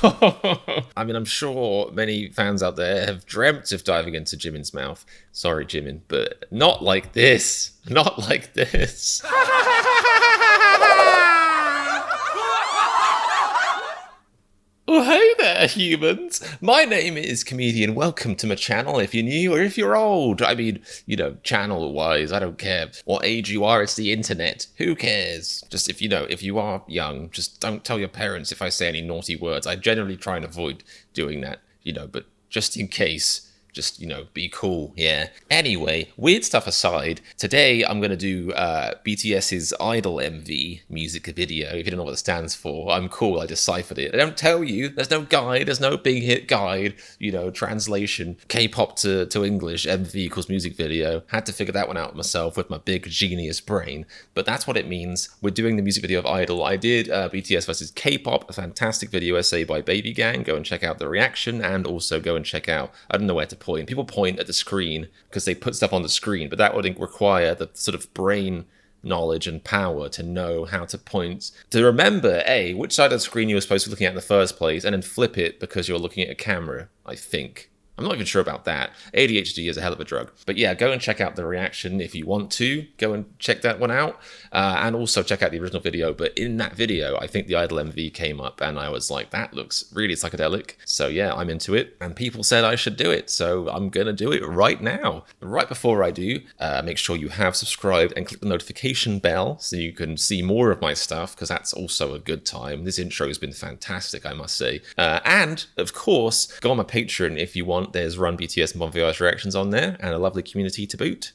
I mean, I'm sure many fans out there have dreamt of diving into Jimin's mouth. Sorry, Jimin, but not like this. Not like this. Oh, hey there, humans! My name is Comedian. Welcome to my channel if you're new or if you're old. I mean, you know, channel-wise, I don't care what age you are, it's the internet. Who cares? Just if you are young, just don't tell your parents if I say any naughty words. I generally try and avoid doing that, but just in case. Just, be cool, yeah. Anyway, weird stuff aside, today I'm going to do BTS's Idol MV music video. If you don't know what it stands for, I'm cool, I deciphered it. I don't tell you, there's no guide, there's no big hit guide, translation. K-pop to English, MV equals music video. Had to figure that one out myself with my big genius brain. But that's what it means. We're doing the music video of Idol. I did BTS versus K-pop, a fantastic video essay by Baby Gang. Go and check out the reaction, and also go and check out, I don't know where to point. People point at the screen because they put stuff on the screen, but that would require the sort of brain knowledge and power to know how to point, to remember, which side of the screen you were supposed to be looking at in the first place, and then flip it because you're looking at a camera, I think. I'm not even sure about that. ADHD is a hell of a drug. But yeah, go and check out the reaction if you want to. Go and check that one out. And also check out the original video. But in that video, I think the Idol MV came up and I was like, that looks really psychedelic. So yeah, I'm into it. And people said I should do it. So I'm going to do it right now. Right before I do, make sure you have subscribed and click the notification bell so you can see more of my stuff, because that's also a good time. This intro has been fantastic, I must say. And of course, go on my Patreon if you want. There's Run BTS and Bon Voyage reactions on there, and a lovely community to boot.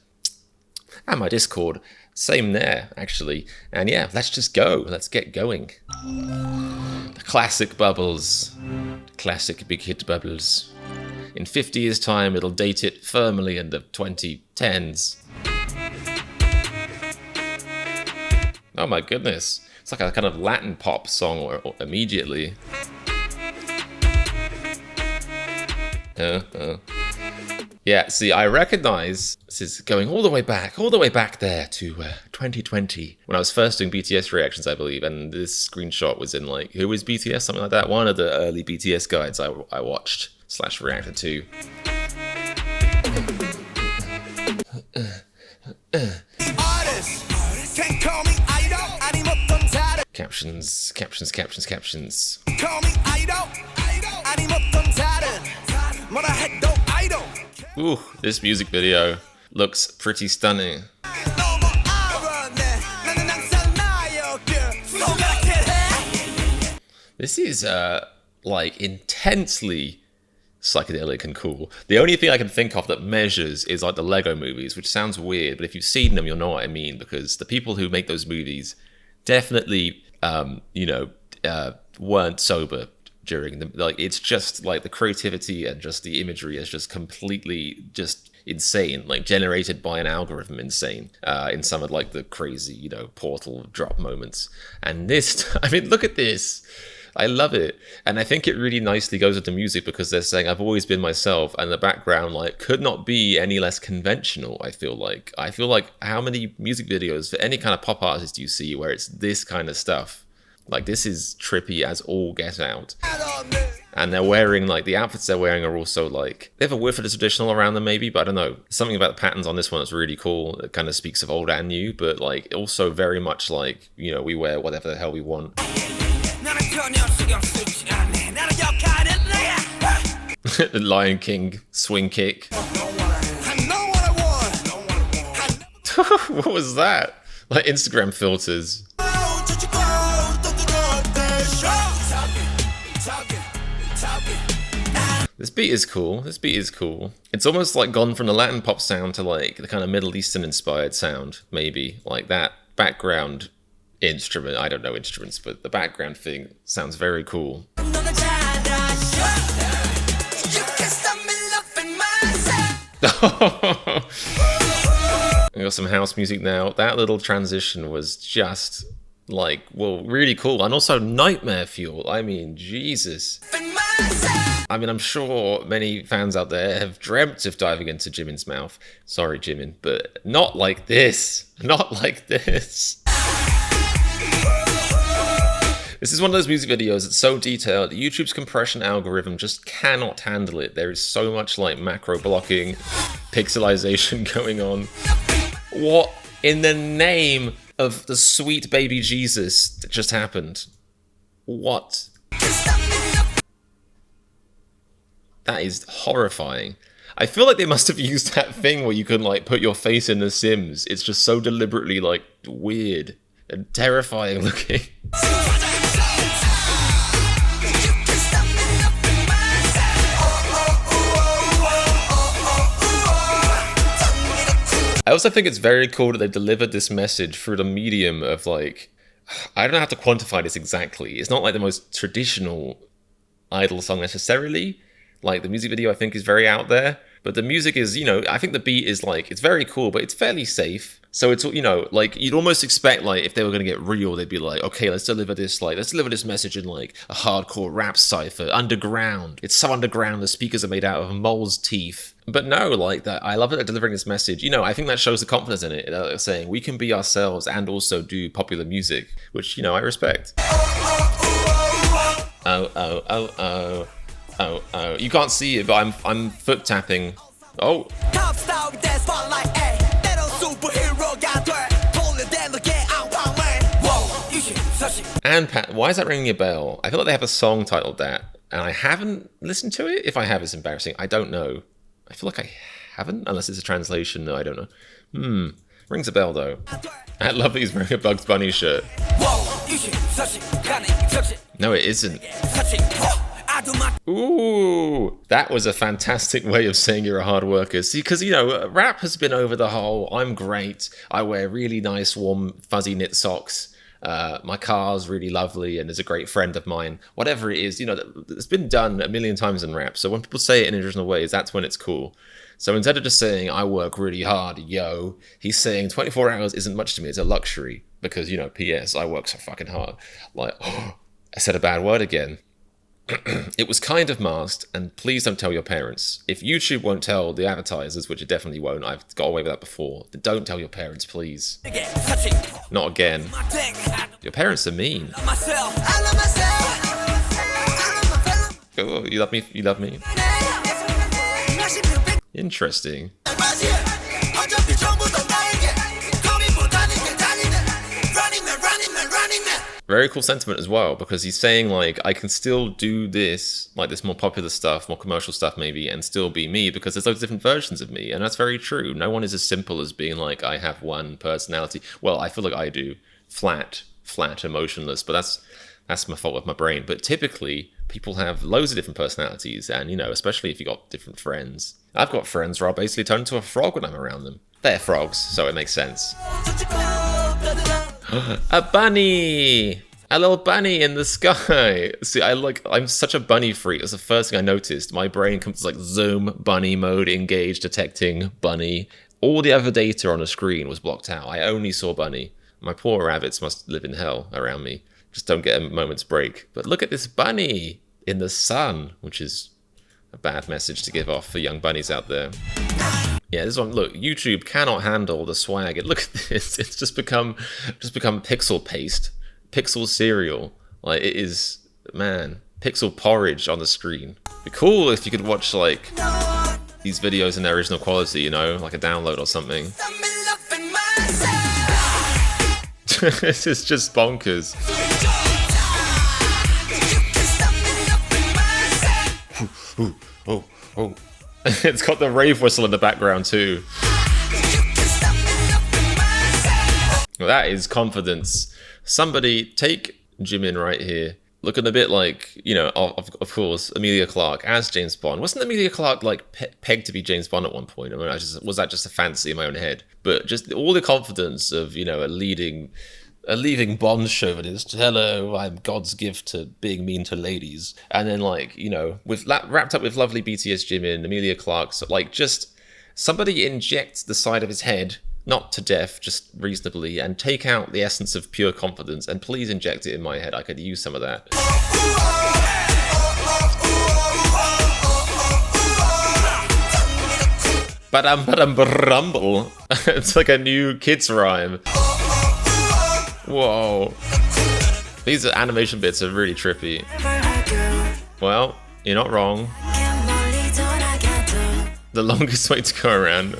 And my Discord, same there, actually. And yeah, let's just go. Let's get going. The classic bubbles. Classic big hit bubbles. In 50 years' time, it'll date it firmly in the 2010s. Oh my goodness. It's like a kind of Latin pop song immediately. Yeah, see, I recognize this is going all the way back there to 2020, when I was first doing BTS reactions, I believe, and this screenshot was in, like, who is BTS? Something like that. One of the early BTS guides I watched / reacted to. Captions. Ooh, this music video looks pretty stunning. This is like intensely psychedelic and cool. The only thing I can think of that measures is like the Lego movies, which sounds weird, but if you've seen them, you'll know what I mean, because the people who make those movies definitely, weren't sober during them. Like, it's just like the creativity and just the imagery is just completely just insane, like generated by an algorithm insane, in some of like the crazy, portal drop moments. And this, I mean, look at this. I love it. And I think it really nicely goes with the music, because they're saying, I've always been myself, and the background, like, could not be any less conventional, I feel like. How many music videos for any kind of pop artist do you see where it's this kind of stuff? Like, this is trippy as all get out. And they're wearing, like, the outfits they're wearing are also, like, they have a whiff of the traditional around them, maybe, but I don't know. Something about the patterns on this one that's really cool. It kind of speaks of old and new, but, like, also very much like, we wear whatever the hell we want. The Lion King swing kick. What was that? Like Instagram filters. This beat is cool. It's almost like gone from the Latin pop sound to like the kind of Middle Eastern inspired sound, maybe. Like that background instrument. I don't know instruments, but the background thing sounds very cool. We got some house music now. That little transition was just like, well, really cool. And also nightmare fuel. I mean, Jesus. I mean, I'm sure many fans out there have dreamt of diving into Jimin's mouth. Sorry, Jimin, but not like this. Not like this. This is one of those music videos that's so detailed, YouTube's compression algorithm just cannot handle it. There is so much like macro blocking, pixelization going on. What in the name of the sweet baby Jesus that just happened? What? That is horrifying. I feel like they must have used that thing where you can like put your face in The Sims. It's just so deliberately like weird and terrifying looking. I also think it's very cool that they've delivered this message through the medium of like, I don't know how to quantify this exactly. It's not like the most traditional idol song necessarily. Like the music video I think is very out there, but the music is, you know, I think the beat is like, it's very cool, but it's fairly safe. So it's, you know, like you'd almost expect like if they were going to get real, they'd be like, okay, let's deliver this message in like a hardcore rap cipher, underground. It's so underground, the speakers are made out of mole's teeth. But no, like that, I love that they're delivering this message. You know, I think that shows the confidence in it. They're saying we can be ourselves and also do popular music, which, you know, I respect. Oh. You can't see it, but I'm foot tapping. Oh. And Pat, why is that ringing a bell? I feel like they have a song titled that, and I haven't listened to it. If I have, it's embarrassing. I don't know. I feel like I haven't, unless it's a translation. No, I don't know. Rings a bell though. I love that he's wearing a Bugs Bunny shirt. No, it isn't. Ooh, that was a fantastic way of saying you're a hard worker. See, because, you know, rap has been over the whole, I'm great, I wear really nice, warm, fuzzy knit socks, my car's really lovely and is a great friend of mine. Whatever it is, you know, it's been done a million times in rap. So when people say it in original ways, that's when it's cool. So instead of just saying, I work really hard, yo, he's saying 24 hours isn't much to me, it's a luxury. Because, you know, P.S., I work so fucking hard. Like, oh, I said a bad word again. It was kind of masked, and please don't tell your parents. If YouTube won't tell the advertisers, which it definitely won't, I've got away with that before, then don't tell your parents, please. Not again. Your parents are mean. Oh, you love me? You love me? Interesting. Very cool sentiment as well, because he's saying like, I can still do this, like this more popular stuff, more commercial stuff maybe, and still be me, because there's loads of different versions of me, and that's very true. No one is as simple as being like, I have one personality. Well, I feel like I do. Flat, emotionless, but that's my fault with my brain. But typically, people have loads of different personalities, and, you know, especially if you've got different friends. I've got friends where I basically turn into a frog when I'm around them. They're frogs, so it makes sense. A bunny! A little bunny in the sky! See, I'm such a bunny freak. That's the first thing I noticed. My brain comes to like zoom, bunny mode, engage, detecting, bunny. All the other data on the screen was blocked out. I only saw bunny. My poor rabbits must live in hell around me. Just don't get a moment's break. But look at this bunny in the sun, which is a bad message to give off for young bunnies out there. Yeah, this one, look, YouTube cannot handle the swag. Look at this, it's just become pixel paste, pixel cereal. Like, it is, man, pixel porridge on the screen. It'd be cool if you could watch, like, these videos in their original quality, you know, like a download or something. This is just bonkers. Oh. It's got the rave whistle in the background too. Well, that is confidence. Somebody take Jimin right here. Looking a bit like, you know, of course, Emilia Clarke as James Bond. Wasn't Emilia Clarke like pegged to be James Bond at one point? I mean, was that just a fantasy in my own head? But just all the confidence of, you know, a leading Bond chauvinist. Hello, I'm God's gift to being mean to ladies. And then, like, you know, wrapped up with lovely BTS Jimin, Emilia Clarke, so, like, just somebody inject the side of his head, not to death, just reasonably, and take out the essence of pure confidence, and please inject it in my head. I could use some of that. Ba-dum-ba-dum-ba-rumble. It's like a new kids rhyme. Whoa. These animation bits are really trippy. Well, you're not wrong. The longest way to go around.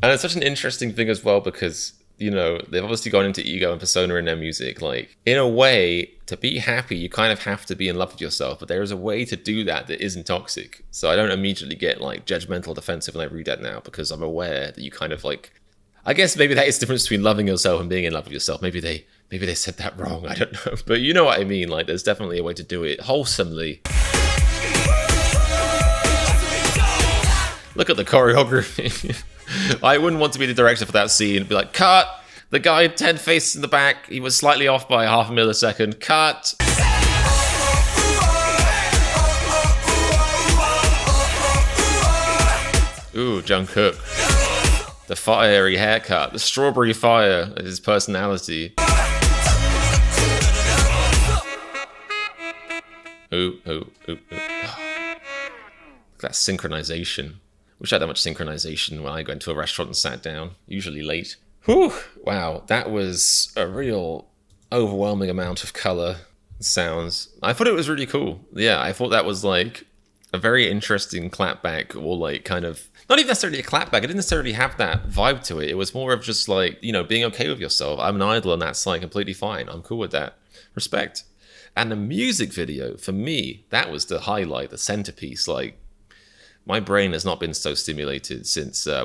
And it's such an interesting thing as well because, you know, they've obviously gone into ego and persona in their music. Like, in a way, to be happy, you kind of have to be in love with yourself, but there is a way to do that that isn't toxic. So I don't immediately get, like, judgmental, defensive when I read that now, because I'm aware that you kind of, like... I guess maybe that is the difference between loving yourself and being in love with yourself. Maybe they said that wrong, I don't know. But you know what I mean, like, there's definitely a way to do it wholesomely. Look at the choreography. I wouldn't want to be the director for that scene and be like, cut! The guy 10 faces in the back, he was slightly off by half a millisecond. Cut! Ooh, Jungkook. The fiery haircut, the strawberry fire is his personality. Ooh, ooh, ooh, ooh. That synchronization. Wish I had that much synchronization when I go into a restaurant and sat down, usually late. Whew, wow, that was a real overwhelming amount of color and sounds. I thought it was really cool. Yeah, I thought that was like a very interesting clapback, or like kind of, not even necessarily a clapback, it didn't necessarily have that vibe to it. It was more of just like, you know, being okay with yourself. I'm an idol and that's like completely fine. I'm cool with that. Respect. And the music video, for me, that was the highlight, the centerpiece. Like, my brain has not been so stimulated since the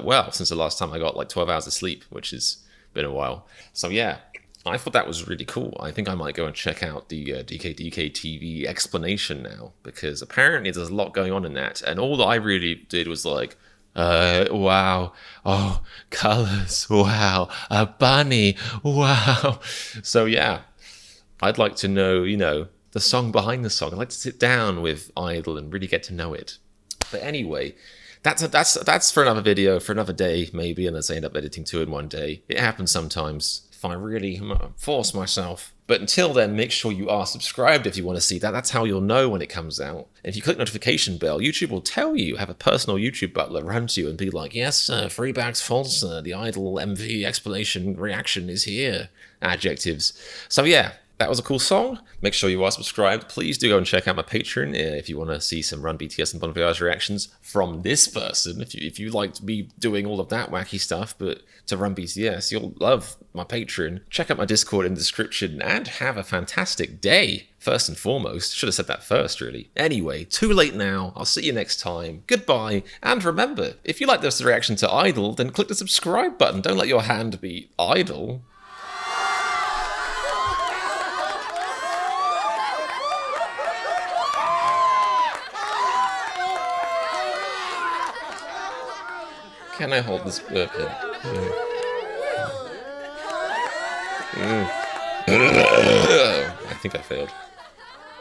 last time I got like 12 hours of sleep, which has been a while. So yeah, I thought that was really cool. I think I might go and check out the DK TV explanation now, because apparently there's a lot going on in that. And all that I really did was like, wow, oh, colors, wow, a bunny, wow. So yeah, I'd like to know, you know, the song behind the song. I'd like to sit down with Idol and really get to know it. But anyway, that's for another video, for another day, maybe, unless I end up editing 2 in one day. It happens sometimes, if I really force myself. But until then, make sure you are subscribed if you want to see that. That's how you'll know when it comes out. If you click notification bell, YouTube will tell you, have a personal YouTube butler run to you and be like, yes, sir, free bags full, sir. The Idol MV explanation reaction is here. Adjectives. So yeah. That was a cool song. Make sure you are subscribed. Please do go and check out my Patreon if you want to see some Run BTS and Bon Voyage reactions from this person. If you liked me doing all of that wacky stuff, but to Run BTS, you'll love my Patreon. Check out my Discord in the description and have a fantastic day. First and foremost. Should have said that first, really. Anyway, too late now. I'll see you next time. Goodbye. And remember, if you like this reaction to Idol, then click the subscribe button. Don't let your hand be idle. Can I hold this burping? I think I failed.